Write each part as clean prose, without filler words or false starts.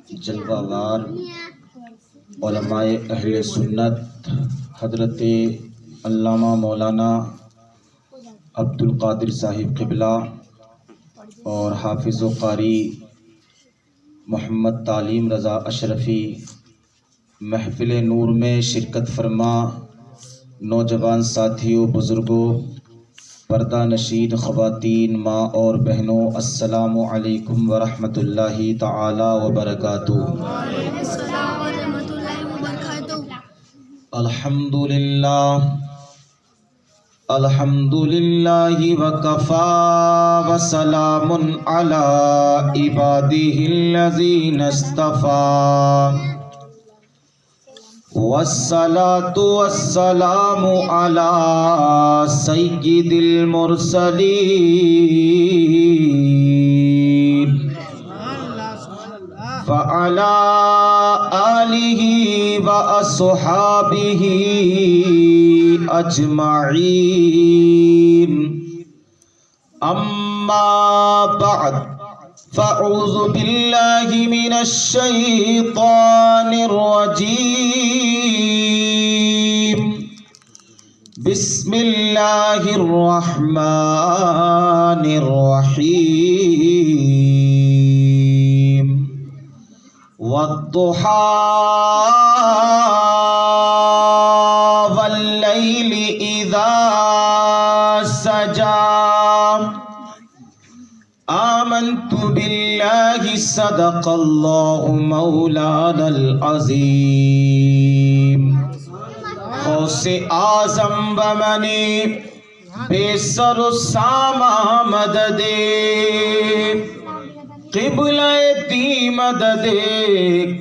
جلوہ وار علماء اہل سنت حضرت علامہ مولانا عبد القادر صاحب قبلہ اور حافظ و قاری محمد تعلیم رضا اشرفی محفل نور میں شرکت فرما نوجوان ساتھیوں، بزرگوں، پردہ نشین خواتین، ماں اور بہنوں، السلام علیکم ورحمۃ اللہ تعالی وبرکاتہ۔ الحمد للہ وکفا وسلام علی عبادہ الذین اصطفی، والصلاة والسلام على سید المرسلین وعلى آلہ واصحابہ اجمعین، اما بعد فاعوذ باللہ من الشیطان الرجیم، بسم اللہ الرحمن الرحیم، والضحى واللیل اذا سجى، آمنت باللہ صدق اللہ مولانا العظیم، غوث اعظم بمنی بے سر و سامہ مدد، قبلہ دی مدد،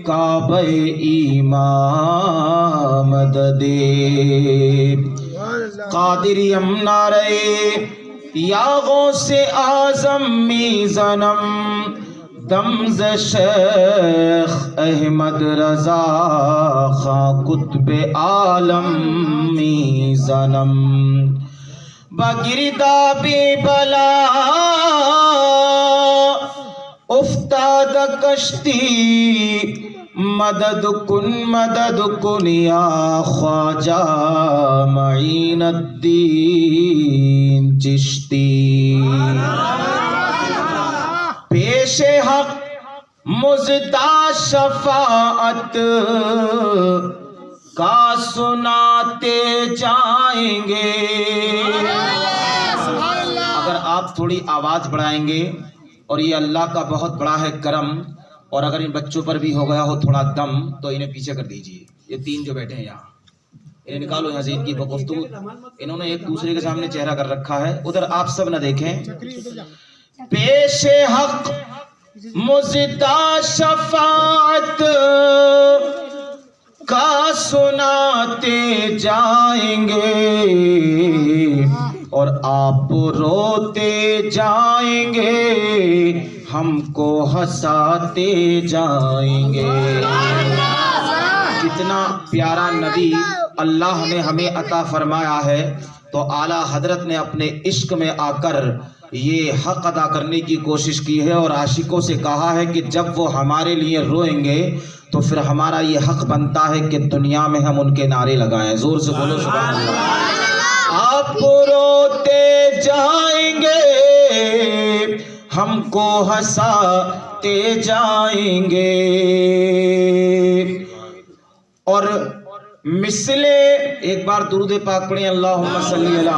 کعبہ ایمان مدد، قادری نعرہ یا غوث اعظم میزنم، دمز شیخ احمد رضا خاں قطب عالم میزنم، بگرداب بلا افتاد کشتی، مدد کن یا خواجہ معین الدین چشتی، پیش حق مزدہ شفاعت کا سناتے جائیں گے۔ اگر آپ تھوڑی آواز بڑھائیں گے، اور یہ اللہ کا بہت بڑا ہے کرم، اور اگر ان بچوں پر بھی ہو گیا ہو تھوڑا دم تو انہیں پیچھے کر دیجئے، یہ تین جو بیٹھے ہیں یہاں انہیں نکالو یہاں سے، ان کی گفتگو انہوں نے ایک دوسرے کے سامنے چہرہ کر رکھا ہے، ادھر آپ سب نہ دیکھیں۔ پیش حق مزدہ شفاعت کا سناتے جائیں گے، اور آپ روتے جائیں گے، ہم کو ہنساتے جائیں گے۔ کتنا پیارا نبی اللہ نے ہمیں عطا فرمایا ہے، تو اعلیٰ حضرت نے اپنے عشق میں آ کر یہ حق ادا کرنے کی کوشش کی ہے، اور عاشقوں سے کہا ہے کہ جب وہ ہمارے لیے روئیں گے تو پھر ہمارا یہ حق بنتا ہے کہ دنیا میں ہم ان کے نعرے لگائیں۔ زور سے بولو سبحان اللہ۔ آپ روتے جائیں گے، ہم کو ہنساتے جائیں گے، اور مثل ایک بار درود پاک پڑھیں، اللہم صلی علی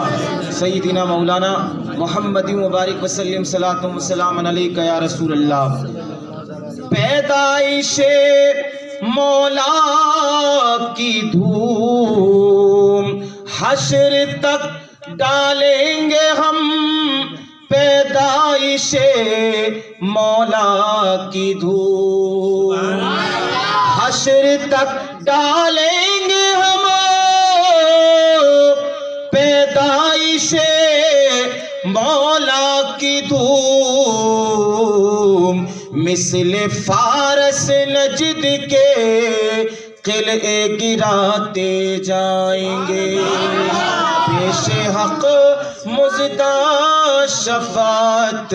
سیدنا مولانا محمد مبارک وسلم، صلاۃ و سلام علیک یا رسول اللہ۔ پیدائش مولا کی دھوم حشر تک ڈالیں گے ہم، پیدائش مولا کی دھوم حشر تک ڈالیں گے ہم، پیدائش مولا کی دھوم، مثل فارس نجد کے قلعے گراتے جائیں گے، پیش حق مزدہ شفاعت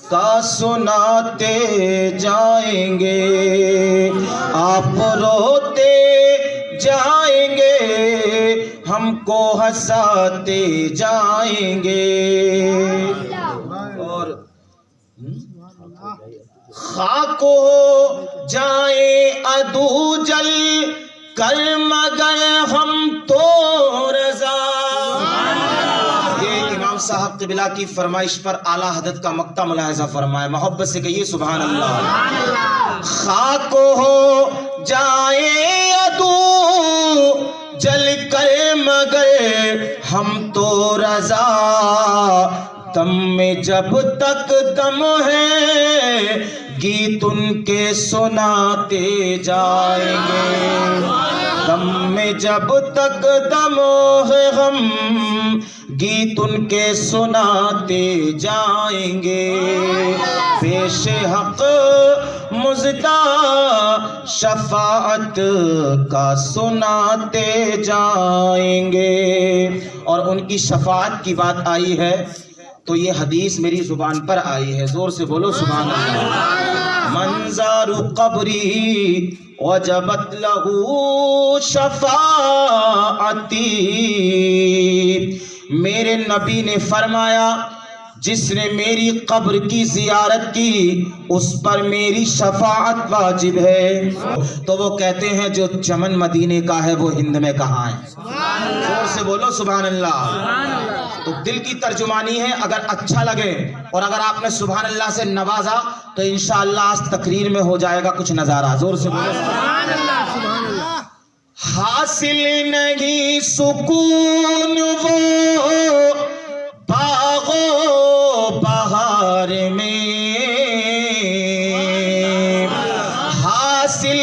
کا سناتے جائیں گے۔ آپ روتے جائیں گے ہم کو ہنساتے جائیں گے اور خاک ہو جائیں عدو جل کر مگر ہم تو رضا. یہ امام صاحب قبلہ کی فرمائش پر اعلیٰ حضرت کا مقطع ملاحظہ فرمائے. محبت سے کہیے سبحان اللہ. خاک ہو جائیں عدو جل کر مگر ہم تو رضا. دم میں جب تک دم ہے گیت ان کے سناتے جائیں گے. دم میں جب تک دم ہے ہم گیت ان کے سناتے جائیں گے. پیش حق مزدہ شفاعت کا سناتے جائیں گے. اور ان کی شفاعت کی بات آئی ہے تو یہ حدیث میری زبان پر آئی ہے. زور سے بولو سبحان اللہ. منظر قبری وجبت لہ شفاعتی. میرے نبی نے فرمایا جس نے میری قبر کی زیارت کی اس پر میری شفاعت واجب ہے. تو وہ کہتے ہیں جو چمن مدینے کا ہے وہ ہند میں کہاں ہے. زور سے بولو سبحان اللہ. تو دل کی ترجمانی ہے. اگر اچھا لگے اور اگر آپ نے سبحان اللہ سے نوازا تو انشاءاللہ آج تقریر میں ہو جائے گا کچھ نظارہ. زور سے بولو سبحان اللہ. حاصل نہیں سکون وہ باغو بہار میں. حاصل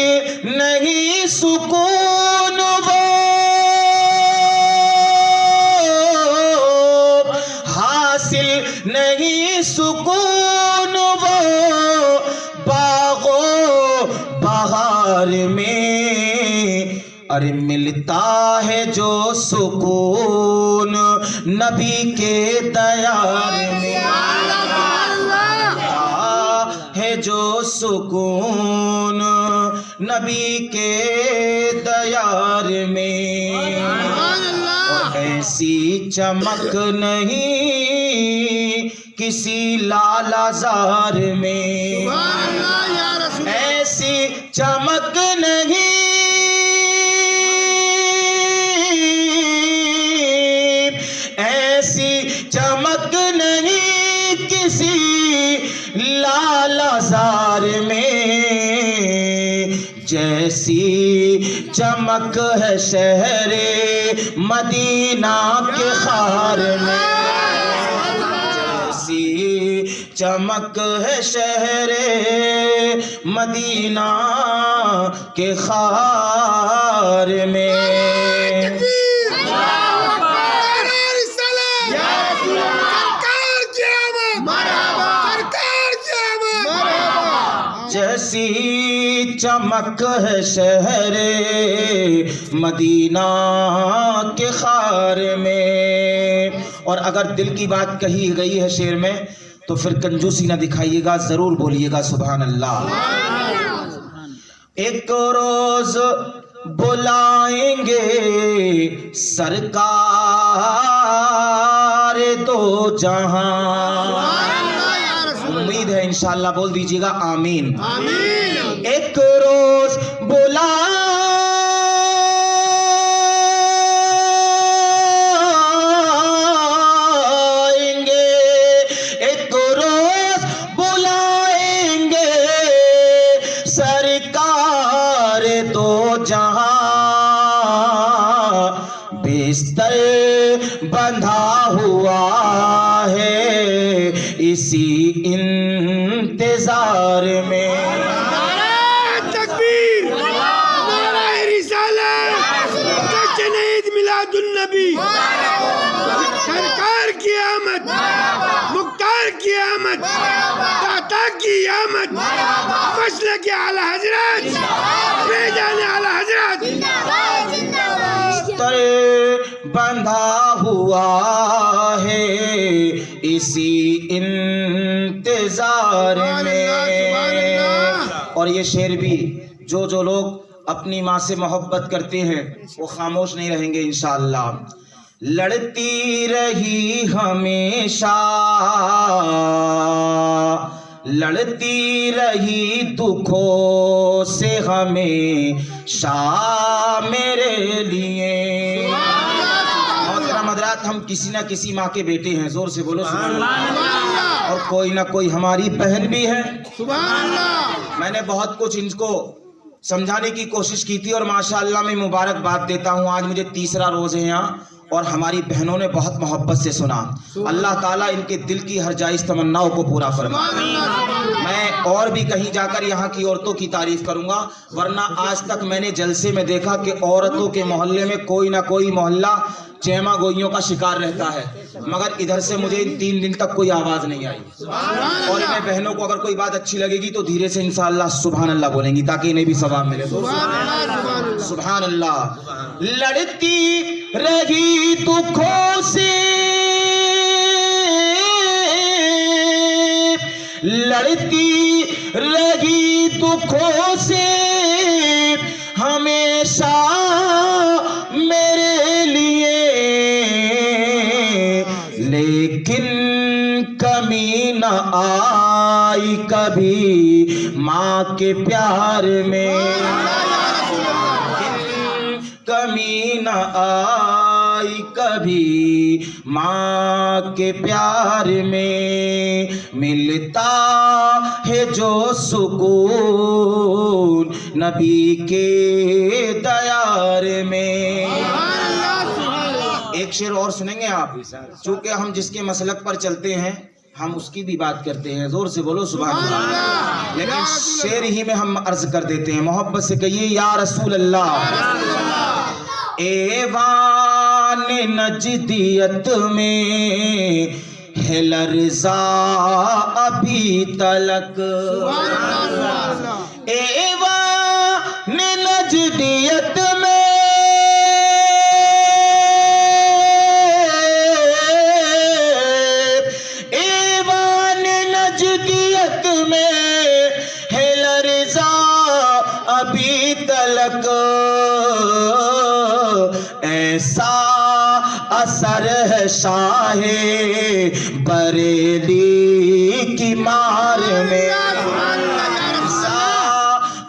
نہیں سکون وہ حاصل نہیں سکون وہ باغو بہار میں. ارے ملتا ہے جو سکون نبی کے دیار میں. ملتا ہے جو سکون نبی کے دیار میں. ایسی چمک نہیں کسی لالا زار میں. ایسی چمک نہیں چمک نہیں کسی لالا زار میں. جیسی چمک ہے شہر مدینہ کے خار میں. جیسی چمک ہے شہر مدینہ کے خار میں. جیسی چمک ہے شہر مدینہ کے خار میں. اور اگر دل کی بات کہی گئی ہے شعر میں تو پھر کنجوسی نہ دکھائیے گا, ضرور بولیے گا سبحان اللہ. ایک روز بلائیں گے سرکار دو جہاں. امید ہے انشاءاللہ بول دیجیے گا آمین. ایک روز بلائیں گے ایک روز بلائیں گے سرکار دو جہاں. بستر بندھا ہوا ہے اسی انتظار میں. نعرہ تکبیر، نعرہ رسالت، جشن عید میلاد النبی، سرکار کی آمد، مختار کی آمد، داتا کی آمد، مسلک اعلی حضرت، بیجان اعلی حضرت. بستر بندھا ہوا ہے اسی انتظار میں. اور یہ شعر بھی جو لوگ اپنی ماں سے محبت کرتے ہیں وہ خاموش نہیں رہیں گے انشاءاللہ. لڑتی رہی ہمیشہ، لڑتی رہی دکھوں سے ہمیشہ میرے لیے. محترم حضرات، ہم کسی نہ کسی ماں کے بیٹے ہیں. زور سے بولو سبحان اللہ. اور کوئی نہ کوئی ہماری بہن بھی ہے. سبحان اللہ. میں نے بہت کچھ ان کو سمجھانے کی کوشش کی تھی اور ماشاءاللہ میں مبارکباد دیتا ہوں. آج مجھے تیسرا روز ہے یہاں اور ہماری بہنوں نے بہت محبت سے سنا. اللہ تعالیٰ ان کے دل کی ہر جائز تمناؤں کو پورا فرمائے. میں اور بھی کہیں جا کر یہاں کی عورتوں کی تعریف کروں گا، ورنہ آج تک میں نے جلسے میں دیکھا کہ عورتوں کے محلے میں کوئی نہ کوئی محلہ چیما گوئیوں کا شکار رہتا ہے، مگر ادھر سے مجھے ان 3 دن تک کوئی آواز نہیں آئی. اور انہیں بہنوں کو اگر کوئی بات اچھی لگے گی تو دھیرے سے انشاءاللہ سبحان اللہ بولیں گی تاکہ انہیں بھی ثواب ملے. سبحان اللہ. لڑتی رہی دکھوں سے، لڑتی رہی دکھوں سے ہمیشہ میرے لیے، لیکن کمی نہ آئی کبھی ماں کے پیار میں. کمی نہ آئی کبھی ماں کے پیار میں، ملتا ہے جو سکون نبی کے دیار میں. ایک شعر اور سنیں گے آپ، چونکہ ہم جس کے مسلک پر چلتے ہیں ہم اس کی بھی بات کرتے ہیں. زور سے بولو سبحان اللہ. لیکن شعر ہی میں ہم عرض کر دیتے ہیں. محبت سے کہیے یا رسول اللہ. ایوان نجدیت میں ہے لرزا ابھی تلک، ایوان نجدیت میں ہے لرزا ابھی تلک، ایسا اثر ہے شاہ بریلی کی مار میں، ایسا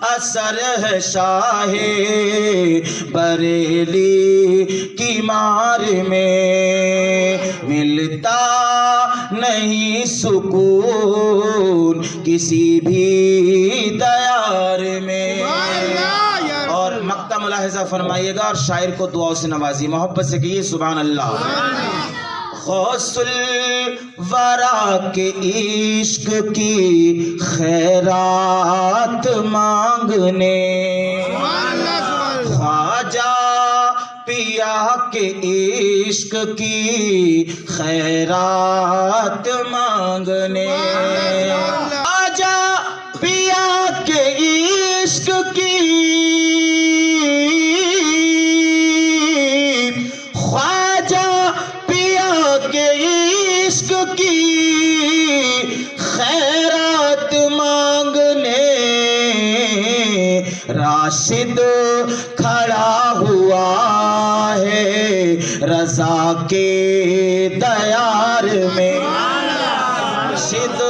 اثر ہے شاہ بریلی کی مار میں، ملتا نہیں سکون کسی بھی دیار میں. اور مقطع ملاحظہ فرمائیے گا اور شاعر کو دعاؤں سے نوازی. محبت سے کہیے سبحان اللہ. غوث الورا کے عشق کی خیرات مانگنے، خواجہ پیا کے عشق کی خیرات مانگنے، خواجہ پیا کے عشق کی، خواجہ پیا کے عشق کی خیرات مانگنے، راشد کھڑا ہوا ہے رضا کے دیار میں، راشد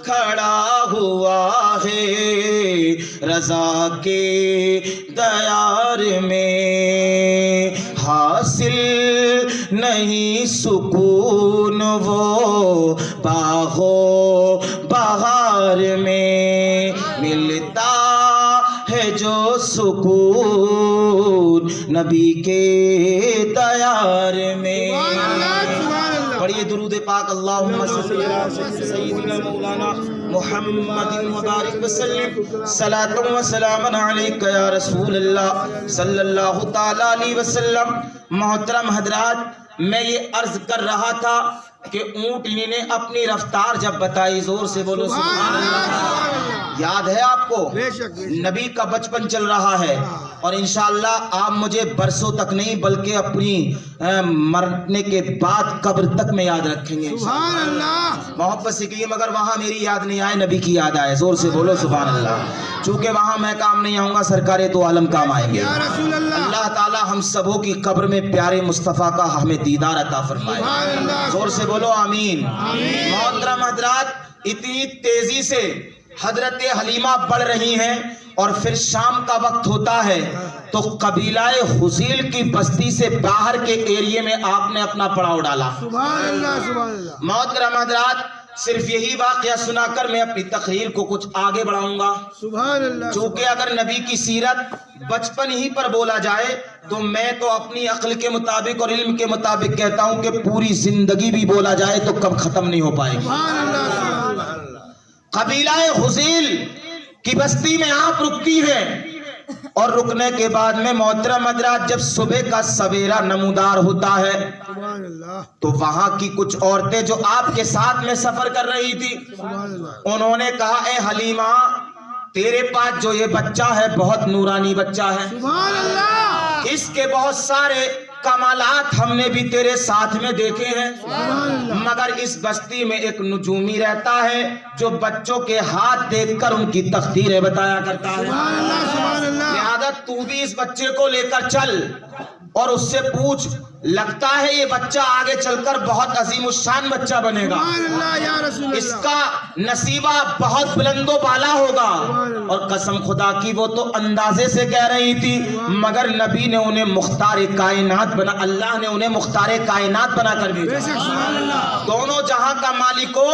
کھڑا ہوا ہے رضا کے دیار میں، حاصل نہیں سکون وہ باغو بہار میں، ملتا ہے جو سکون نبی کے دیار میں. پڑھیے درود پاک. اللہم صلی علی سیدنا مولانا محمد مبارک وسلم، صلاۃ و سلام علیک یا رسول اللہ صلی اللہ تعالی علیہ وسلم. محترم حضرات، میں یہ عرض کر رہا تھا کہ اونٹنی نے اپنی رفتار جب بتائی، زور سے بولو سبحان اللہ. یاد ہے آپ کو؟ بے شک بے شک نبی کا بچپن چل رہا ہے اور انشاءاللہ آپ مجھے برسوں تک نہیں بلکہ اپنی مرنے کے بعد قبر تک میں یاد رکھیں گے سبحان اللہ محبت سے کہیے مگر وہاں میری یاد نہیں آئے نبی کی یاد آئے زور سے بولو سبحان اللہ چونکہ وہاں میں کام نہیں آؤں گا سرکار تو عالم کام آئیں گے یا رسول اللہ اللہ تعالی ہم سبوں کی قبر میں پیارے مصطفیٰ کا ہمیں دیدار عطا فرمائے سبحان اللہ زور سے بولو آمین محترم حضرات اتنی تیزی سے حضرت حلیمہ بڑھ رہی ہیں اور پھر شام کا وقت ہوتا ہے تو قبیلہ حذیل کی بستی سے باہر کے ایریے میں آپ نے اپنا پڑاؤ ڈالا سبحان اللہ سبحان اللہ محترم حضرات صرف یہی واقعہ سنا کر میں اپنی تقریر کو کچھ آگے بڑھاؤں گا سبحان اللہ چونکہ اگر نبی کی سیرت بچپن ہی پر بولا جائے تو میں تو اپنی عقل کے مطابق اور علم کے مطابق کہتا ہوں کہ پوری زندگی بھی بولا جائے تو کب ختم نہیں ہو پائے گی سبحان اللہ سبحان اللہ قبیلہ حذیل کی بستی میں آپ رکتی ہیں اور رکنے کے بعد میں محترم حضرات جب صبح کا سویرا نمودار ہوتا ہے سبحان اللہ تو وہاں کی کچھ عورتیں جو آپ کے ساتھ میں سفر کر رہی تھی سبحان اللہ انہوں نے کہا اے حلیمہ تیرے پاس جو یہ بچہ ہے بہت نورانی بچہ ہے سبحان اللہ اس کے بہت سارے کمالات ہم نے بھی تیرے ساتھ میں دیکھے ہیں سبحان اللہ مگر اس بستی میں ایک نجومی رہتا ہے جو بچوں کے ہاتھ دیکھ کر ان کی تقدیریں بتایا کرتا ہے سبحان اللہ سبحان اللہ لہذا تو بھی اس بچے کو لے کر چل اور اس سے پوچھ لگتا ہے یہ بچہ آگے چل کر بہت عظیم الشان بچہ بنے گا سبحان اللہ یا رسول اس اللہ کا نصیبہ بہت بلند و بالا ہوگا اور قسم خدا کی وہ تو اندازے سے کہہ رہی تھی مگر نبی نے انہیں مختار کائنات بنا اللہ نے انہیں مختار کائنات بنا کر بے بھیجا شک سبحان اللہ دونوں جہاں کا مالک کو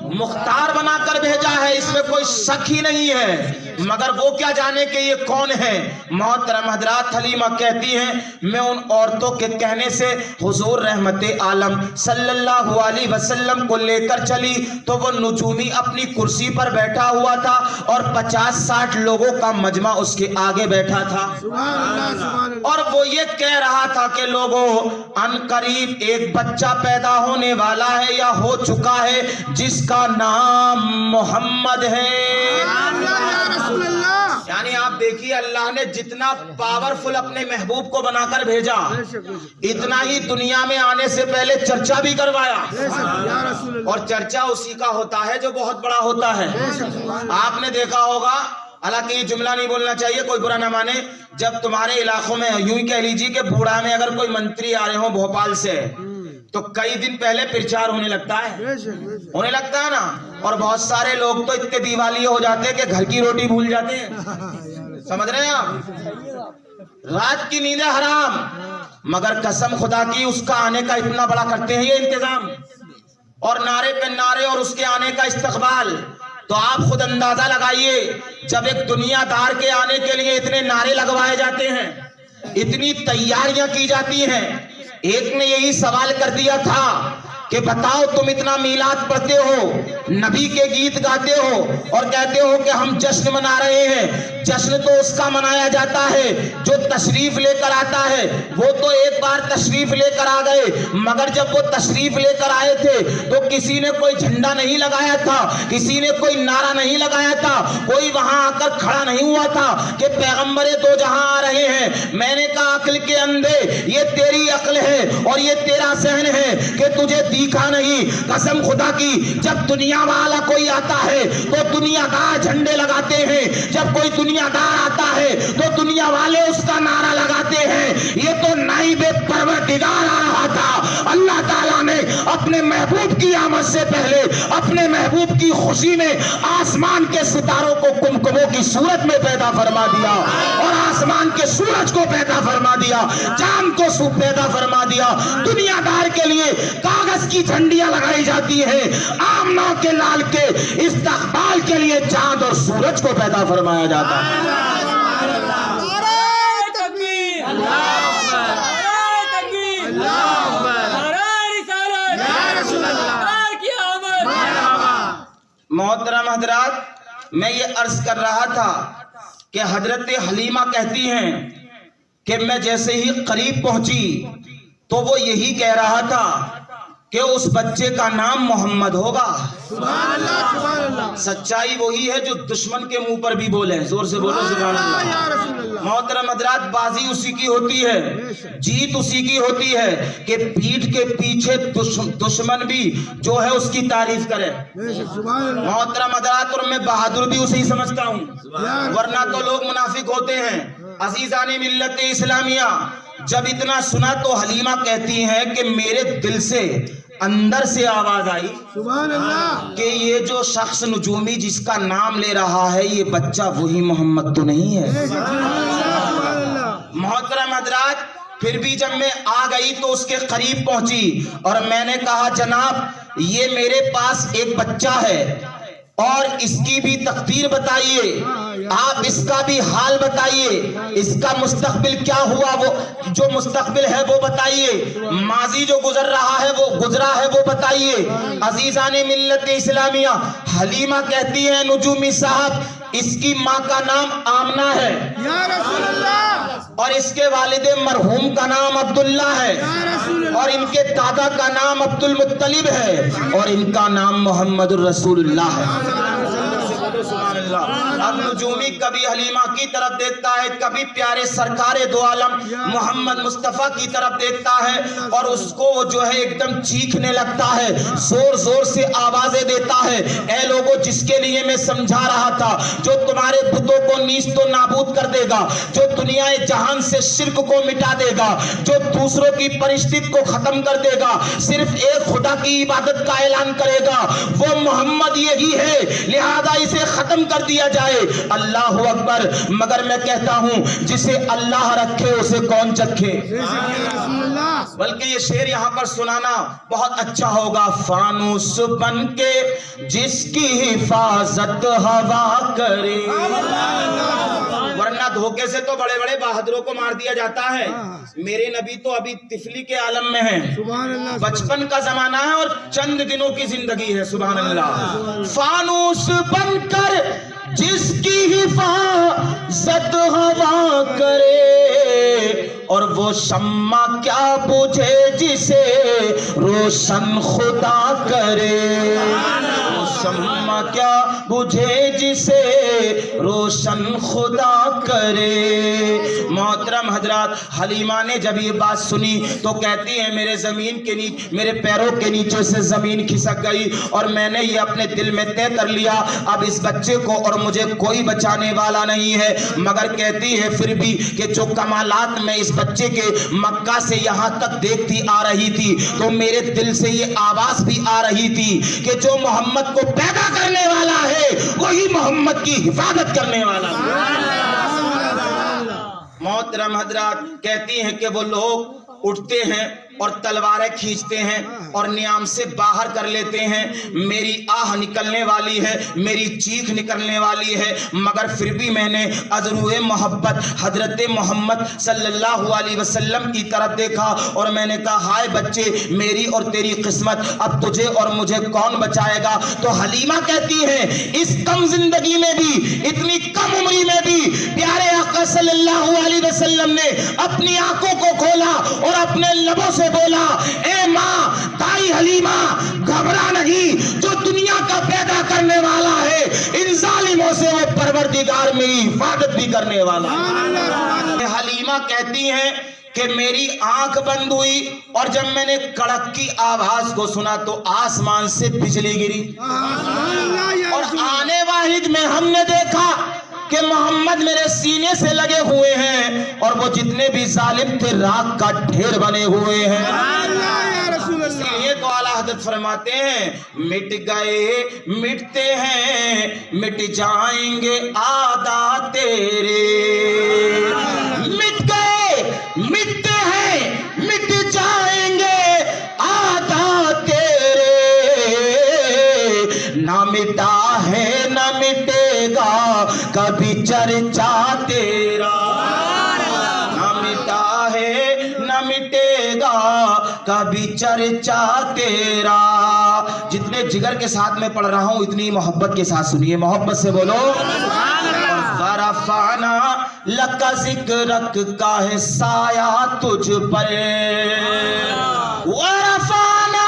مختار بنا کر بھیجا ہے اس میں کوئی شک ہی نہیں ہے مگر وہ کیا جانے کہ یہ کون ہے محترم حضرات حلیمہ کہتی ہیں میں ان عورتوں کے کہنے سے حضور رحمت عالم صلی اللہ علیہ وسلم کو لے کر چلی تو وہ نجومی اپنی کرسی پر بیٹھا ہوا تھا اور 50-60 لوگوں کا مجمع اس کے آگے بیٹھا تھا سبحان اللہ سبحان اللہ اور وہ یہ کہہ رہا تھا کہ لوگوں ان قریب ایک بچہ پیدا ہونے والا ہے یا ہو چکا ہے جس کا نام محمد ہے اللہ یا رسول اللہ یعنی آپ دیکھیے اللہ نے جتنا پاورفل اپنے محبوب کو بنا کر بھیجا بے شک بے شک اتنا ہی دنیا میں آنے سے پہلے چرچا بھی کروایا بے شک یا رسول اللہ اور چرچا اسی کا ہوتا ہے جو بہت بڑا ہوتا ہے بے شک سبحان اللہ آپ نے دیکھا ہوگا حالانکہ یہ جملہ نہیں بولنا چاہیے کوئی برا نہ مانے جب تمہارے علاقوں میں یوں ہی کہہ لیجیے کہ بوڑھا میں اگر کوئی منتری آ رہے ہوں بھوپال سے تو کئی دن پہلے پرچار ہونے لگتا ہے بے شک بے شک ہونے لگتا ہے نا اور بہت سارے لوگ تو اتنے دیوالیے ہو جاتے ہیں کہ گھر کی روٹی بھول جاتے ہیں سمجھ رہے ہیں آپ رات کی نیندیں حرام مگر قسم خدا کی اس کا آنے کا اتنا بڑا کرتے ہیں یہ انتظام اور نعرے پہ نعرے اور اس کے آنے کا استقبال تو آپ خود اندازہ لگائیے جب ایک دنیا دار کے آنے کے لیے اتنے نعرے لگوائے جاتے ہیں اتنی تیاریاں کی جاتی ہیں ایک نے یہی سوال کر دیا تھا کہ بتاؤ تم اتنا میلاد پڑھتے ہو نبی کے گیت گاتے ہو اور کہتے ہو کہ ہم جشن منا رہے ہیں جشن تو اس کا منایا جاتا ہے جو تشریف لے کر آتا ہے وہ تو ایک بار تشریف لے کر آ گئے مگر جب وہ تشریف لے کر آئے تھے تو کسی نے کوئی جھنڈا نہیں لگایا تھا کسی نے کوئی نعرہ نہیں لگایا تھا کوئی وہاں آ کر کھڑا نہیں ہوا تھا کہ پیغمبر دو جہاں آ رہے ہیں میں نے کہا عقل کے اندھے یہ تیری عقل ہے اور یہ تیرا ذہن ہے کہ تجھے دیکھا نہیں قسم خدا کی جب دنیا والا کوئی آتا ہے تو دنیا دار جھنڈے لگاتے ہیں جب کوئی دنیا دار آتا ہے تو دنیا والے اس کا نعرہ لگاتے ہیں یہ تو نائب پروردگار آ رہا تھا اللہ تعالیٰ نے اپنے محبوب کی آمد سے پہلے اپنے محبوب کی خوشی میں آسمان کے ستاروں کو کمکموں کی صورت میں پیدا فرما دیا اور آسمان کے سورج کو پیدا فرما دیا چاند کو پیدا فرما دیا دنیا دار کے لیے کاغذ کی جھنڈیاں لگائی جاتی ہیں آمنہ کے لال کے استقبال کے لیے چاند اور سورج کو پیدا فرمایا جاتا ہے محترم حضرات میں یہ عرض کر رہا تھا کہ حضرت حلیمہ کہتی ہیں کہ میں جیسے ہی قریب پہنچی تو وہ یہی کہہ رہا تھا کہ اس بچے کا نام محمد ہوگا. سبحان اللہ سبحان اللہ. سچائی وہی ہے جو دشمن کے منہ پر بھی بولے. زور سے بولو سبحان اللہ. یا رسول اللہ. محترم حضرات، بازی اسی کی ہوتی ہے، جیت اسی کی ہوتی ہے کہ پیٹھ کے پیچھے دشمن بھی جو ہے اس کی تعریف کرے. سبحان اللہ. محترم حضرات، اور میں بہادر بھی اسے ہی سمجھتا ہوں، ورنہ تو لوگ منافق ہوتے ہیں. عزیزان ملت اسلامیہ، جب اتنا سنا تو حلیمہ کہتی ہیں کہ میرے دل سے اندر سے آواز آئی سبحان اللہ. کہ یہ جو شخص نجومی جس کا نام لے رہا ہے یہ بچہ وہی محمد تو نہیں ہے. سبحان اللہ. محترم حضرات، پھر بھی جب میں آ گئی تو اس کے قریب پہنچی اور میں نے کہا جناب یہ میرے پاس ایک بچہ ہے اور اس کی بھی تقدیر بتائیے، آپ اس کا بھی حال بتائیے، اس کا مستقبل کیا ہوا، وہ جو مستقبل ہے وہ بتائیے، ماضی جو گزر رہا ہے وہ گزرا ہے وہ بتائیے. عزیزان ملت اسلامیہ، حلیمہ کہتی ہے نجومی صاحب اس کی ماں کا نام آمنہ ہے یا رسول اللہ. اور اس کے والد مرحوم کا نام عبداللہ ہے اور ان کے دادا کا نام عبد المطلب ہے اور ان کا نام محمد الرسول اللہ ہے. سبحان اللہ. اب نجومی کبھی حلیمہ کی طرف دیکھتا ہے، کبھی پیارے سرکار دو عالم محمد مصطفیٰ کی طرف دیکھتا ہے اور اس کو وہ جو ہے ایک دم چیخنے لگتا ہے، زور زور سے آوازیں دیتا ہے. اے لوگوں، جس کے لیے میں سمجھا رہا تھا، جو تمہارے بتوں کو نیست و نابود کر دے گا، جو دنیا جہان سے شرک کو مٹا دے گا، جو دوسروں کی پرستش کو ختم کر دے گا، صرف ایک خدا کی عبادت کا اعلان کرے گا، وہ محمد یہی ہے، لہذا اسے ختم کر دیا جائے. اللہ اکبر. مگر میں کہتا ہوں جسے اللہ رکھے اسے کون چکھے. بلکہ یہ شعر یہاں پر سنانا بہت اچھا ہوگا. فانوس بن کے جس کی حفاظت ہوا کرے، ورنہ دھوکے سے تو بڑے بڑے بہادروں کو مار دیا جاتا ہے. میرے نبی تو ابھی طفلی کے عالم میں ہیں، بچپن کا زمانہ ہے اور چند دنوں کی زندگی ہے. سبحان اللہ. فانوس بن کر جس کی حفاظت ہوا کرے اور وہ شمع کیا بجھے جسے روشن خدا کرے. وہ شمع کیا بجھے جسے روشن خدا کرے. محترم حضرات، حلیمہ نے جب یہ بات سنی تو کہتی ہے میرے پیروں کے نیچے سے زمین کھسک گئی اور میں نے یہ اپنے دل میں طے کر لیا اب اس بچے کو اور مجھے کوئی بچانے والا نہیں ہے. مگر کہتی ہے پھر بھی کہ جو کمالات میں اس بچے کے مکہ سے یہاں تک دیکھتی آ رہی تھی تو میرے دل سے یہ آواز بھی آ رہی تھی کہ جو محمد کو پیدا کرنے والا ہے وہی محمد کی حفاظت کرنے والا ہے. محترم حضرات، کہتی ہیں کہ وہ لوگ اٹھتے ہیں اور تلواریں کھینچتے ہیں اور نیام سے باہر کر لیتے ہیں. میری آہ نکلنے والی ہے، میری چیخ نکلنے والی ہے، مگر پھر بھی میں نے ازروئے محبت حضرت محمد صلی اللہ علیہ وسلم کی طرف دیکھا اور میں نے کہا ہائے بچے، میری اور تیری قسمت، اب تجھے اور مجھے کون بچائے گا. تو حلیمہ کہتی ہیں اس کم زندگی میں بھی، اتنی کم عمری میں بھی پیارے آقا صلی اللہ علیہ وسلم نے اپنی آنکھوں کو کھولا اور اپنے لبوں سے بولا اے ماں دائی حلیمہ گھبرا نہیں، جو دنیا کا پیدا کرنے والا ہے ان ظالموں سے وہ پروردگار میری حفاظت بھی کرنے والا ہے. حلیمہ کہتی ہیں کہ میری آنکھ بند ہوئی اور جب میں نے کڑک کی آواز کو سنا تو آسمان سے بجلی گری اور آنے واحد میں ہم نے دیکھا کہ محمد میرے سینے سے لگے ہوئے ہیں اور وہ جتنے بھی ظالم تھے راکھ کا ڈھیر بنے ہوئے ہیں. یہ تو اعلیٰ حضرت فرماتے ہیں مٹ گئے مٹتے ہیں مٹ جائیں گے عادات تیرے، مٹ گئے مٹتے ہیں مٹ جائیں گے عادات تیرے، نہ مٹا ہے نہ مٹے گا کبھی چرچا تیرا، نہ مٹا ہے نہ مٹے گا کبھی چرچا تیرا. جتنے جگر کے ساتھ میں پڑھ رہا ہوں اتنی محبت کے ساتھ سنیے، محبت سے بولو. ورفعنا لک ذکرک کا ہے سایہ تجھ پر، ورفعنا